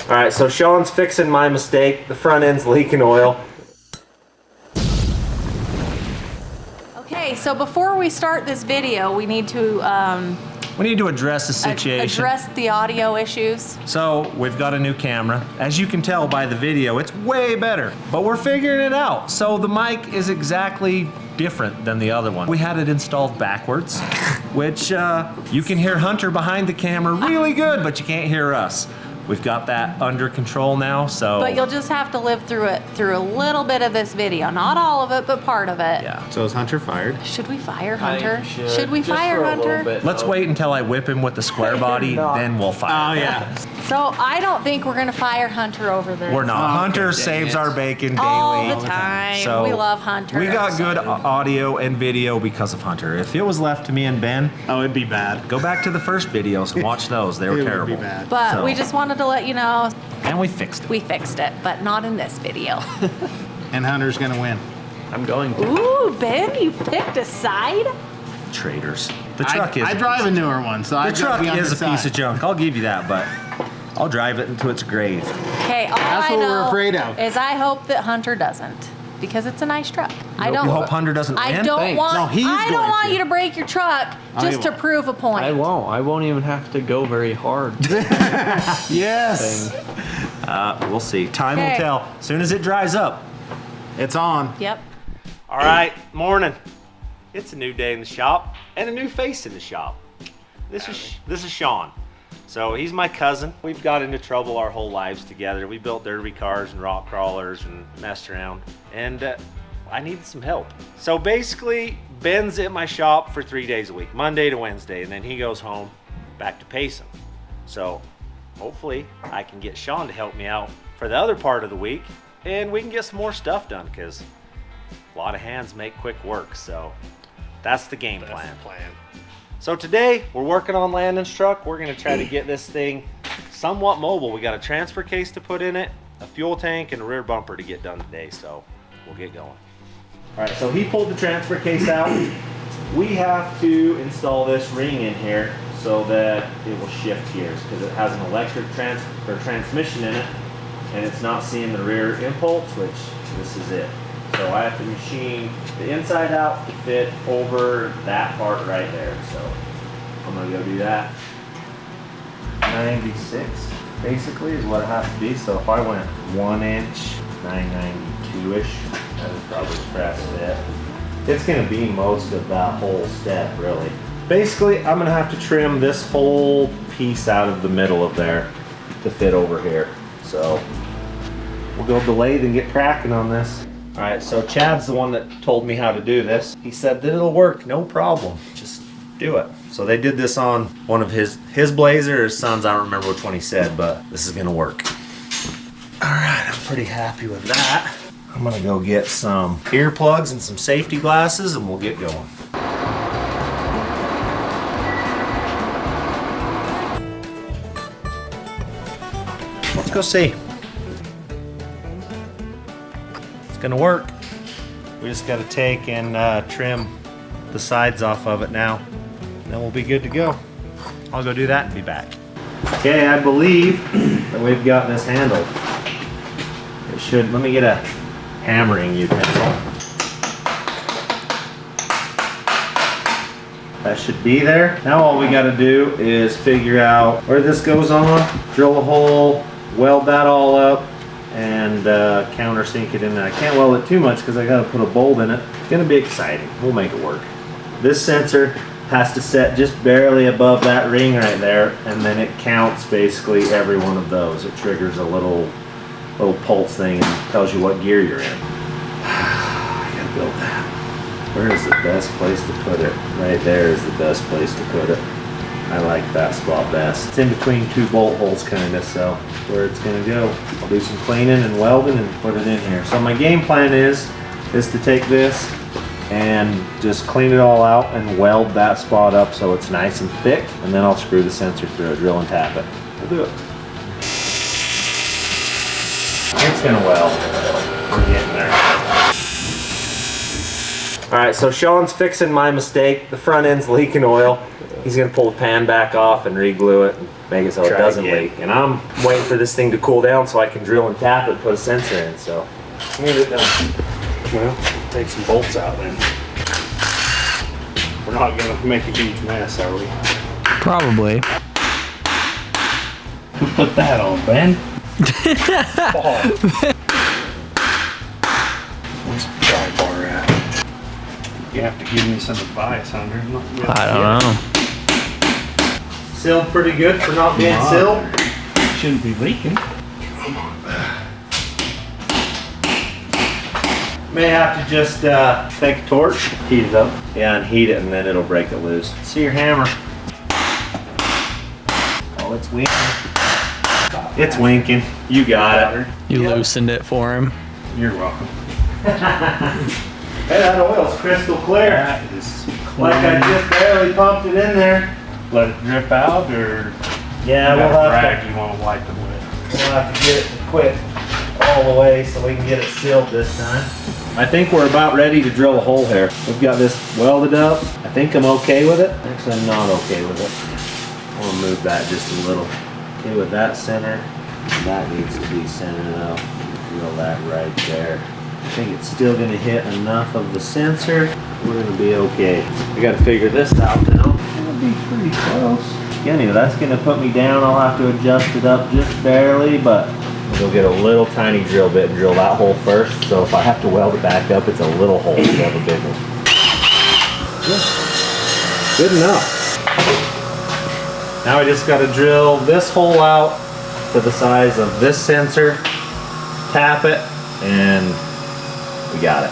All right, so Sean's fixing my mistake. The front end's leaking oil. Okay, so before we start this video, we need to address the situation. address the audio issues. So we've got a new camera. As you can tell by the video, it's way better, but we're figuring it out. So the mic is exactly different than the other one. We had it installed backwards, which you can hear Hunter behind the camera really good, but you can't hear us. We've got that under control now, so. But you'll just have to live through it, through a little bit of this video. Not all of it, but part of it. Yeah. So is Hunter fired? Should we fire Hunter? Should we fire Hunter? Let's wait until I whip him with the square body, then we'll fire. Oh, yeah. So I don't think we're gonna fire Hunter over this. We're not. Oh, Hunter okay, saves dang it. our bacon daily. All the time. So we love Hunter. We got good audio and video because of Hunter. If it was left to me and Ben, Oh, it'd be bad. go back to the first videos and watch those. They were It terrible. would be bad. But So- we just wanted to let you know And we fixed it. we fixed it, but not in this video. And Hunter's gonna win. I'm going to. Ooh, Ben, you picked a side? Traitors. The truck is. I drive a newer one, so I The truck be on is your a piece side. of junk. I'll give you that, but I'll drive it into its grave. Okay, all That's I what know we're afraid of. is I hope that Hunter doesn't, because it's a nice truck. I You don't. hope Hunter doesn't I win? don't Thanks. want. No, he's I don't going want to. you to break your truck I just to won't. prove a point. I won't even have to go very hard. Yes. We'll see. Time will Okay. tell. As soon as it dries up. It's on. Yep. All right, morning. It's a new day in the shop and a new face in the shop. This is Sean. So he's my cousin. We've got into trouble our whole lives together. We built derby cars and rock crawlers and messed around. And I needed some help. So basically, Ben's at my shop for 3 days a week, Monday to Wednesday, and then he goes home back to Payson. So hopefully I can get Sean to help me out for the other part of the week, and we can get some more stuff done, because a lot of hands make quick work. So that's the game plan. So today we're working on Landon's truck. We're gonna try to get this thing somewhat mobile. We got a transfer case to put in it, a fuel tank, and a rear bumper to get done today. So we'll get going. All right, so he pulled the transfer case out. We have to install this ring in here so that it will shift gears, because it has an electric transmission in it, and it's not seeing the rear impulse, which this is it. So I have to machine the inside out to fit over that part right there. So I'm gonna go do that. 96 basically is what it has to be. So if I went 1 inch, 992-ish, that would probably press fit. It's gonna be most of that whole step, really. Basically, I'm gonna have to trim this whole piece out of the middle of there to fit over here. So we'll go to the lathe and get cracking on this. All right, so Chad's the one that told me how to do this. He said that it'll work, no problem. Just do it. So they did this on one of his Blazer or his son's, I don't remember which one he said, but this is gonna work. All right, I'm pretty happy with that. I'm gonna go get some earplugs and some safety glasses, and we'll get going. Let's go see. It's gonna work. We just gotta take and trim the sides off of it now. And then we'll be good to go. I'll go do that and be back. Okay, I believe that we've got this handled. It should, let me get a hammering utensil. That should be there. Now all we gotta do is figure out where this goes on, drill a hole, weld that all up, and countersink it in there. I can't weld it too much because I gotta put a bolt in it. It's gonna be exciting. We'll make it work. This sensor has to set just barely above that ring right there, and then it counts basically every one of those. It triggers a little pulse thing and tells you what gear you're in. I gotta build that. Where is the best place to put it? Right there is the best place to put it. I like that spot best. It's in between two bolt holes kinda, so where it's gonna go. I'll do some cleaning and welding and put it in here. So my game plan is to take this and just clean it all out and weld that spot up so it's nice and thick, and then I'll screw the sensor through it, drill and tap it. We'll do it. It's gonna weld. We're getting there. All right, so Sean's fixing my mistake. The front end's leaking oil. He's gonna pull the pan back off and re-glue it and make it so it doesn't leak. And I'm waiting for this thing to cool down so I can drill and tap it and put a sensor in, so. Get it done. Well, take some bolts out then. We're not gonna make a huge mess, are we? Probably. Who put that on, Ben? Where's the pry bar at? You have to give me some advice, Hunter. I don't know. Sealed pretty good for not being sealed. Shouldn't be leaking. May have to just take a torch, Heat it up. yeah, and heat it, and then it'll break it loose. See your hammer. Oh, it's winking. It's winking. You got it. You loosened it for him. You're welcome. Hey, that oil's crystal clear. That is Like I just barely pumped it in there. Let it drip out, or Yeah, you we'll got a have rag to. you want to wipe it with? We'll have to get it to quit all the way so we can get it sealed this time. I think we're about ready to drill a hole here. We've got this welded up. I think I'm okay with it. Actually, I'm not okay with it. I want to move that just a little. Okay, with that center, that needs to be centered up. Drill that right there. I think it's still going to hit enough of the sensor. We're going to be okay. We got to figure this out now. It'll be pretty close. Anyway, that's going to put me down. I'll have to adjust it up just barely, but we'll get a little tiny drill bit and drill that hole first. So if I have to weld it back up, it's a little hole instead of a big one. Good enough. Now I just got to drill this hole out to the size of this sensor, tap it, and we got it.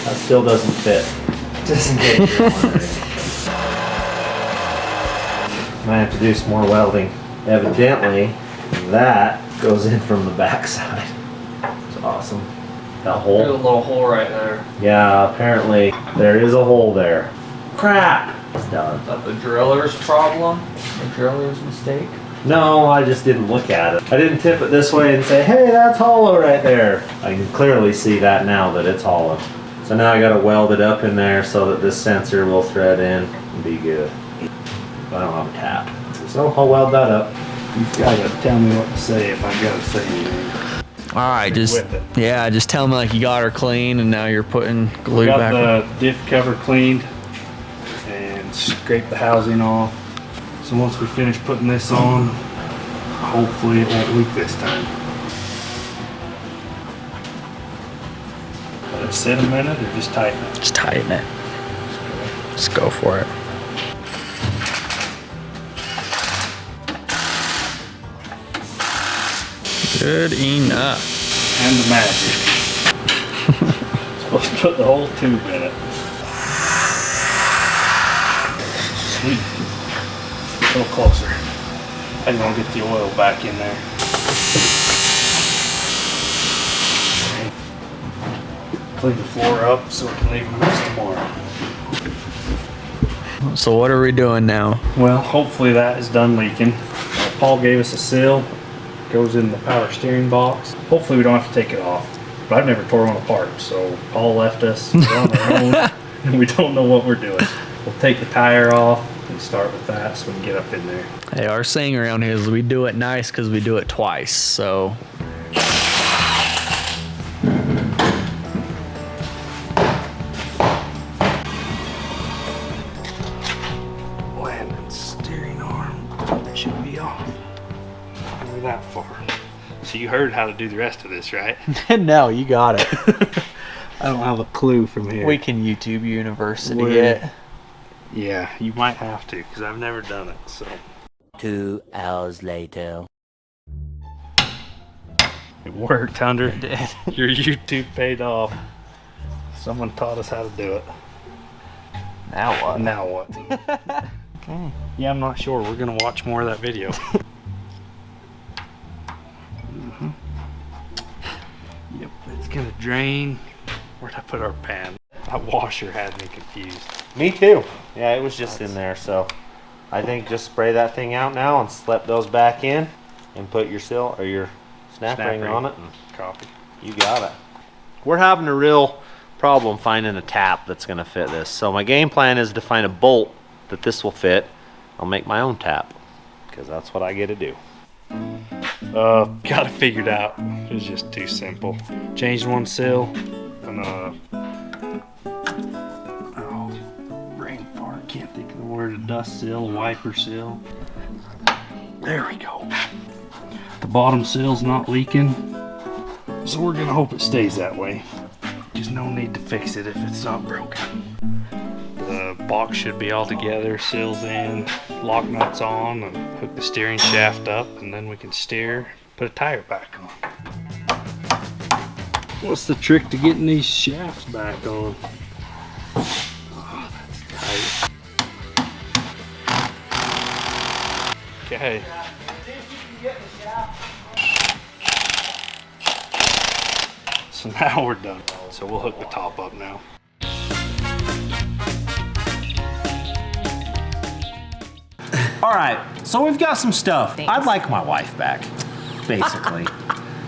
That still doesn't fit. Just in case you're wondering. Might have to do some more welding. Evidently, that goes in from the back side. It's awesome. That There's a hole. little hole right there. Yeah, apparently there is a hole there. Crap! It's done. Is that the driller's problem? The driller's mistake? No, I just didn't look at it. I didn't tip it this way and say, hey, that's hollow right there. I can clearly see that now that it's hollow. So now I gotta weld it up in there so that this sensor will thread in and be good. But I don't have a tap. So I'll weld that up. You've got to tell me what to say if I got to say anything. All right, just With it. yeah, just tell me like you got her clean and now you're putting glue Got back. the diff cover cleaned and scraped the housing off. So once we finish putting this on, hopefully it won't leak this time. Let it sit a minute or just tighten it. Just tighten it. Just go for it. Good enough. And the magic. Supposed to put the whole tube in it. Sweet. A little closer. I want to get the oil back in there. Clean the floor up so we can leave a mess tomorrow. So what are we doing now? Well, hopefully that is done leaking. Paul gave us a seal. Goes in the power steering box. Hopefully we don't have to take it off. But I've never tore one apart, so Paul left us we're on our own, and we don't know what we're doing. We'll take the tire off and start with that so we can get up in there. Hey, our saying around here is we do it nice because we do it twice. So Landon's steering arm should be off. Only that far. So you heard how to do the rest of this, right? no, you got it. I don't have a clue from here. We can YouTube University We're- it. Yeah, you might have to because I've never done it. So 2 hours later. it worked, Hunter. It did. Your YouTube paid off. Someone taught us how to do it. Now what? Now what? Okay. Yeah, I'm not sure. We're gonna watch more of that video. Yep, it's gonna drain. Where'd I put our pan? That washer had me confused. Me too. Yeah, it was just in there, so I think just spray that thing out now and slip those back in. and put your seal or your snap ring on it. And Copy. you got it. We're having a real problem finding a tap that's going to fit this. So my game plan is to find a bolt that this will fit. I'll make my own tap because that's what I get to do. Got it figured out. It was just too simple. Changed one seal and brain fart. Can't think of the word. A dust seal, a wiper seal. There we go. The bottom seal's not leaking, so we're gonna hope it stays that way. There's no need to fix it if it's not broken. The box should be all together, seals in, lock nuts on, and hook the steering shaft up, and then we can steer, put a tire back on. What's the trick to getting these shafts back on? Oh, that's tight. Okay. So now we're done. So we'll hook the top up now. All right, so we've got some stuff. Thanks. I'd like my wife back, basically.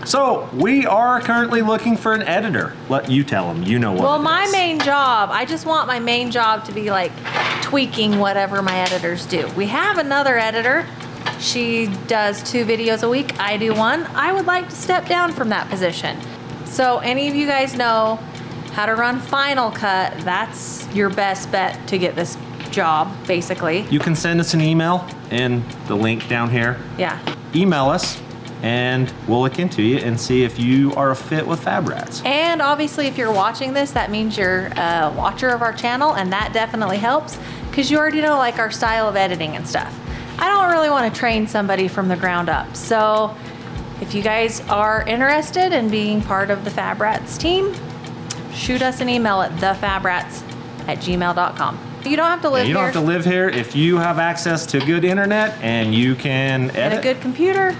So we are currently looking for an editor. Let you tell them, you know what Well, it my is. main job, I just want my main job to be like tweaking whatever my editors do. We have another editor. She does 2 videos a week. I do 1. I would like to step down from that position. So any of you guys know how to run Final Cut, that's your best bet to get this job, basically. You can send us an email in the link down here. Yeah. Email us and we'll look into you and see if you are a fit with Fab Rats. And obviously if you're watching this, that means you're a watcher of our channel, and that definitely helps because you already know like our style of editing and stuff. I don't really want to train somebody from the ground up. So if you guys are interested in being part of the Fab Rats team, shoot us an email at thefabrats@gmail.com. You don't have to live You here. don't have to live here if you have access to good internet and you can and edit. a good computer.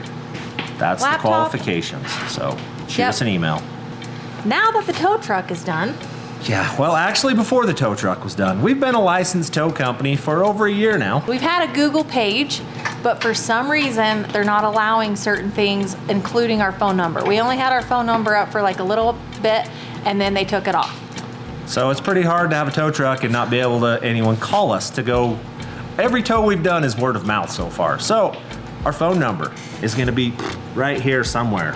That's laptop. the qualifications. So shoot Yep. us an email. Now that the tow truck is done, Yeah, well, actually, before the tow truck was done, we've been a licensed tow company for over a year now. we've had a Google page, but for some reason, they're not allowing certain things, including our phone number. We only had our phone number up for like a little bit, and then they took it off. So it's pretty hard to have a tow truck and not be able to anyone call us to go. Every tow we've done is word of mouth so far. So our phone number is going to be right here somewhere.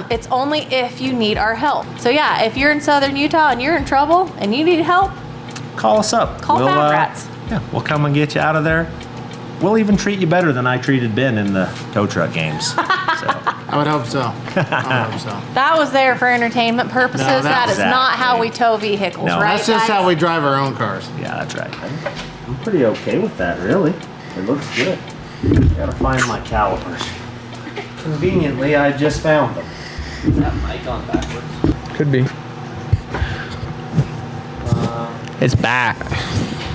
It's only if you need our help. So yeah, if you're in Southern Utah and you're in trouble and you need help, Call us up. Call Fab Rats. Yeah, we'll come and get you out of there. We'll even treat you better than I treated Ben in the tow truck games. So. I would hope so. I would hope so. that was there for entertainment purposes. No, that is not how we exactly. tow vehicles, No, right? That's just guys? how we drive our own cars. Yeah, that's right. I'm pretty okay with that, really. It looks good. Gotta find my calipers. Conveniently, I just found them. Is that mic on backwards? Could be. It's back.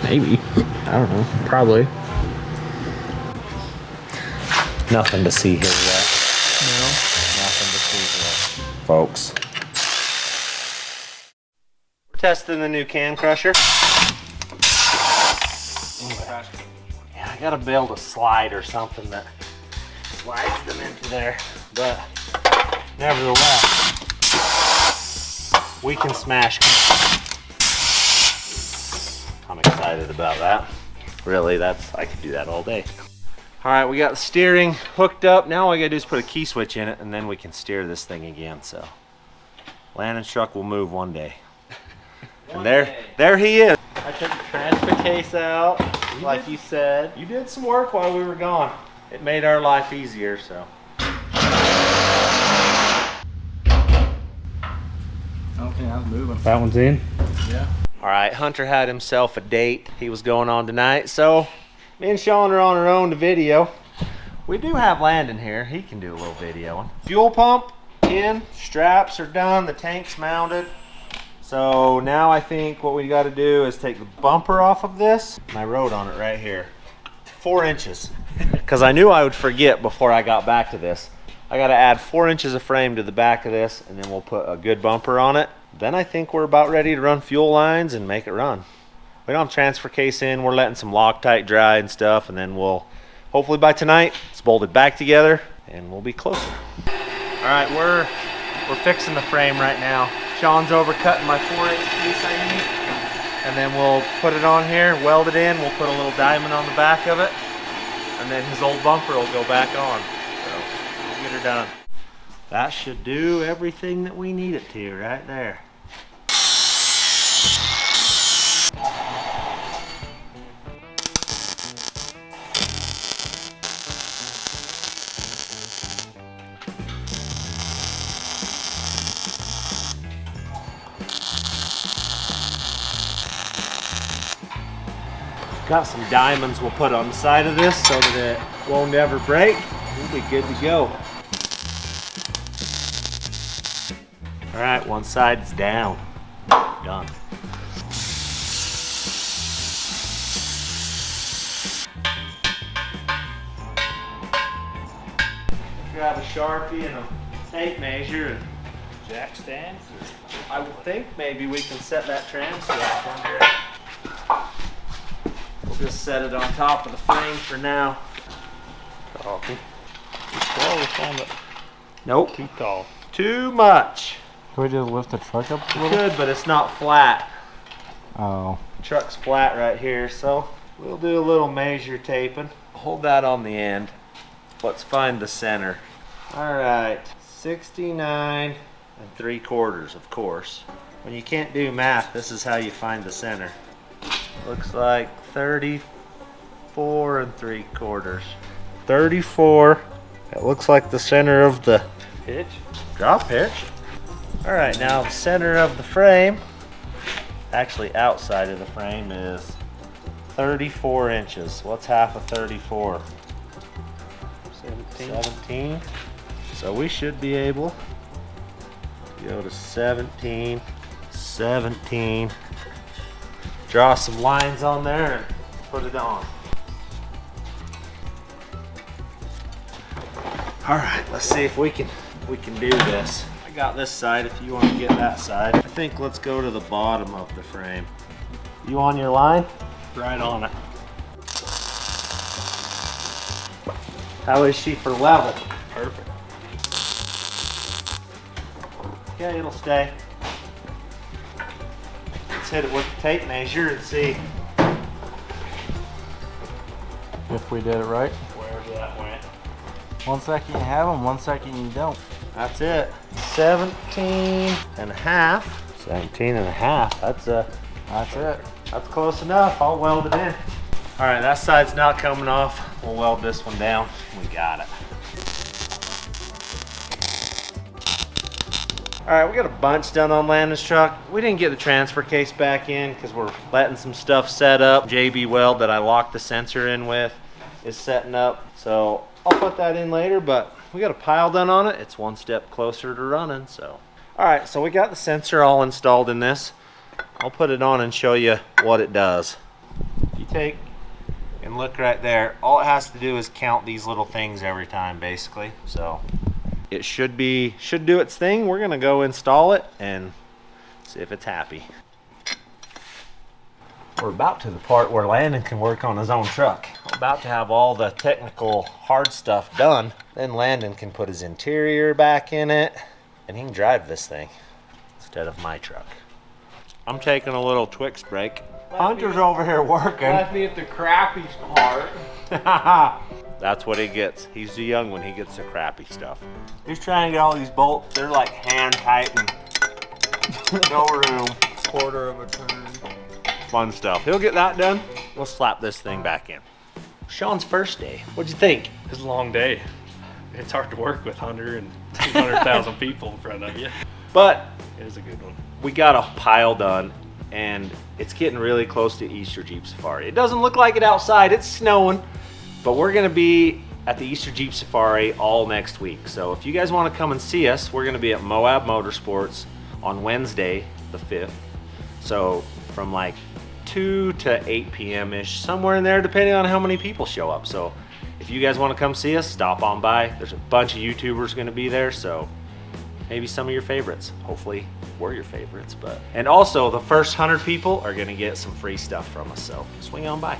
Maybe. I don't know. Probably. Nothing to see here yet. No. Nothing to see here, folks. We're testing the new can crusher. Yeah, I gotta be able to slide or something that slides them into there, but nevertheless, we can smash cans. I'm excited about that. Really, I could do that all day. All right, we got the steering hooked up. Now all I gotta do is put a key switch in it and then we can steer this thing again, so. Landon's truck will move one day. And there he is. I took the transfer case out, like you said. You did some work while we were gone. It made our life easier, so. Okay, I was moving. That one's in. Yeah. All right, Hunter had himself a date. He was going on tonight, so me and Sean are on our own to video. We do have Landon here. He can do a little videoing. Fuel pump in, straps are done, the tank's mounted. So now I think what we got to do is take the bumper off of this. And I wrote on it right here, 4 inches, because I knew I would forget before I got back to this. I got to add 4 inches of frame to the back of this, and then we'll put a good bumper on it. Then I think we're about ready to run fuel lines and make it run. We don't have transfer case in. We're letting some Loctite dry and stuff, and then we'll hopefully by tonight it's bolted back together and we'll be closer. All right, we're fixing the frame right now. Sean's over cutting my 4/8 piece I need, and then we'll put it on here, weld it in. We'll put a little diamond on the back of it, and then his old bumper will go back on. So we'll get her done. That should do everything that we need it to right there. Got some diamonds we'll put on the side of this so that it won't ever break. We'll be good to go. All right, one side's down. Done. Grab a Sharpie and a tape measure and Jack stands? I would think maybe we can set that tram strap under it. We'll just set it on top of the frame for now. Copy. Too tall, we found it. Nope. Too tall. Too much. Can we just lift the truck up a We little? could, but it's not flat. Oh. The truck's flat right here, so we'll do a little measure taping. Hold that on the end. Let's find the center. All right, 69 3/4, of course. When you can't do math, this is how you find the center. Looks like 34 3/4. 34. It looks like the center of the Pitch? drop pitch. All right, now the center of the frame, actually outside of the frame, is 34 inches. What's half of 34? 17. So we should be able to go to 17, 17. Draw some lines on there and put it on. All right, let's see if we can do this. I got this side if you want to get that side. I think let's go to the bottom of the frame. You on your line? Right on it. How is she for level? Perfect. Okay, it'll stay. Let's hit it with the tape measure and see. If we did it right. Wherever that went. 1 second you have them, 1 second you don't. That's it. 17 and a half. 17 and a half. That's it. That's close enough. I'll weld it in. All right, that side's not coming off. We'll weld this one down. We got it. All right, we got a bunch done on Landon's truck. We didn't get the transfer case back in because we're letting some stuff set up. JB weld that I locked the sensor in with is setting up. So I'll put that in later, but we got a pile done on it. It's one step closer to running, so. All right, so we got the sensor all installed in this. I'll put it on and show you what it does. You take and look right there. All it has to do is count these little things every time, basically. So it should do its thing. We're gonna go install it and see if it's happy. We're about to the part where Landon can work on his own truck. We're about to have all the technical hard stuff done. Then Landon can put his interior back in it and he can drive this thing instead of my truck. I'm taking a little Twix break. Hunter's over here working. Left me at the crappy part. That's what he gets. He's the young one. He gets the crappy stuff. He's trying to get all these bolts. They're like hand tight and no room. Quarter of a turn. Fun stuff. He'll get that done. We'll slap this thing back in. Sean's first day. What'd you think? It was a long day. It's hard to work with Hunter and 200,000 people in front of you. But It was a good one. we got a pile done and it's getting really close to Easter Jeep Safari. It doesn't look like it outside. It's snowing, but we're gonna be at the Easter Jeep Safari all next week. So if you guys want to come and see us, we're gonna be at Moab Motorsports on Wednesday, the 5th. So from like 2 to 8 p.m.-ish, somewhere in there, depending on how many people show up. So if you guys want to come see us, stop on by. There's a bunch of YouTubers gonna be there, so maybe some of your favorites. Hopefully we're your favorites, but. And also the first 100 people are gonna get some free stuff from us, so swing on by.